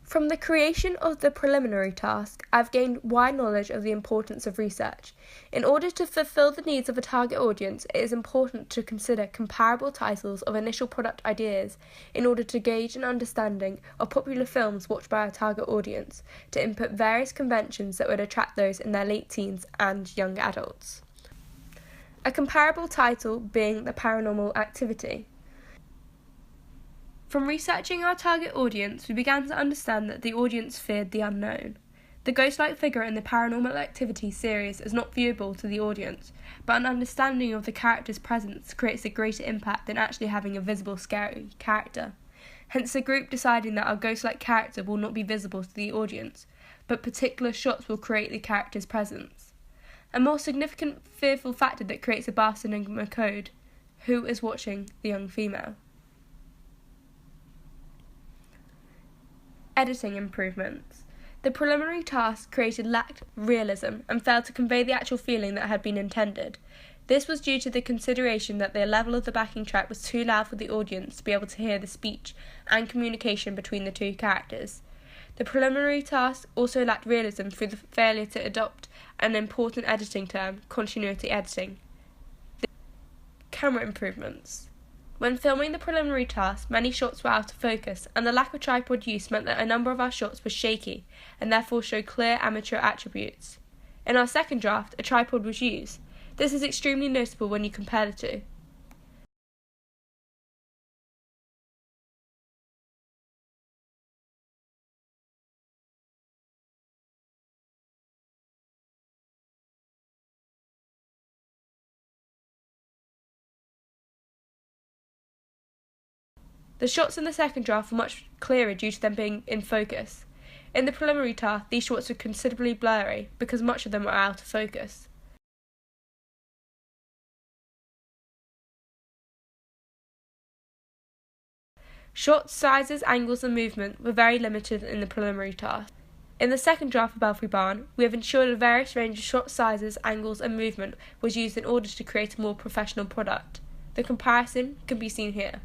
From the creation of the preliminary task, I've gained wide knowledge of the importance of research. In order to fulfill the needs of a target audience, it is important to consider comparable titles of initial product ideas in order to gauge an understanding of popular films watched by our target audience, to input various conventions that would attract those in their late teens and young adults. A comparable title being The Paranormal Activity. From researching our target audience, we began to understand that the audience feared the unknown. The ghost-like figure in the Paranormal Activity series is not viewable to the audience, but an understanding of the character's presence creates a greater impact than actually having a visible scary character. Hence the group deciding that our ghost-like character will not be visible to the audience, but particular shots will create the character's presence. A more significant fearful factor that creates a vast enigma code: who is watching the young female? Editing improvements. The preliminary task lacked realism and failed to convey the actual feeling that had been intended. This was due to the consideration that the level of the backing track was too loud for the audience to be able to hear the speech and communication between the two characters. The preliminary task also lacked realism through the failure to adopt an important editing term, continuity editing. Camera improvements. When filming the preliminary task, many shots were out of focus, and the lack of tripod use meant that a number of our shots were shaky, and therefore showed clear amateur attributes. In our second draft, a tripod was used. This is extremely noticeable when you compare the two. The shots in the second draft were much clearer due to them being in focus. In the preliminary task, these shots were considerably blurry because much of them were out of focus. Shot sizes, angles and movement were very limited in the preliminary task. In the second draft of Belfry Barn, we have ensured a various range of shot sizes, angles and movement was used in order to create a more professional product. The comparison can be seen here.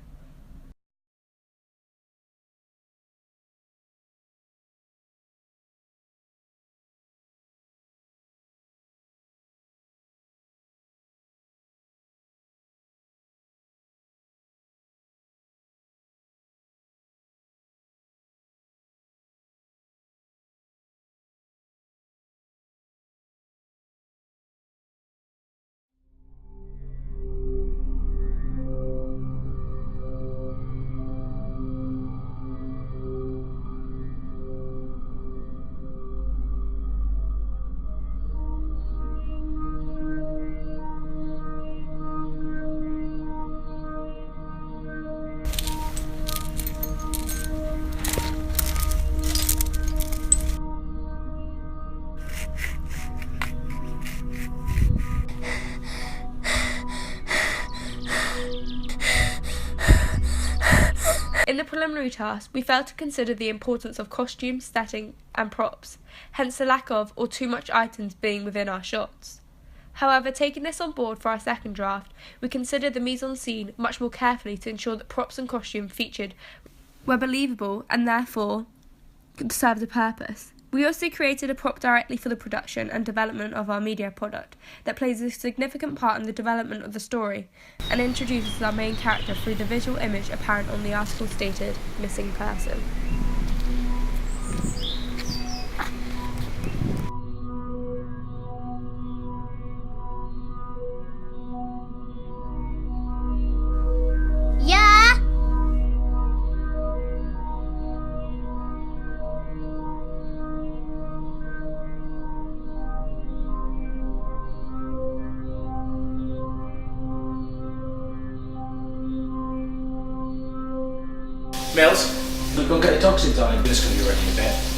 In the preliminary task, we failed to consider the importance of costumes, setting, and props, hence the lack of or too much items being within our shots. However, taking this on board for our second draft, we considered the mise-en-scene much more carefully to ensure that props and costume featured were believable and therefore served a purpose. We also created a prop directly for the production and development of our media product that plays a significant part in the development of the story and introduces our main character through the visual image apparent on the article stated missing person. Mills, we'll go and get the dogs inside. Mills can be ready in a bit.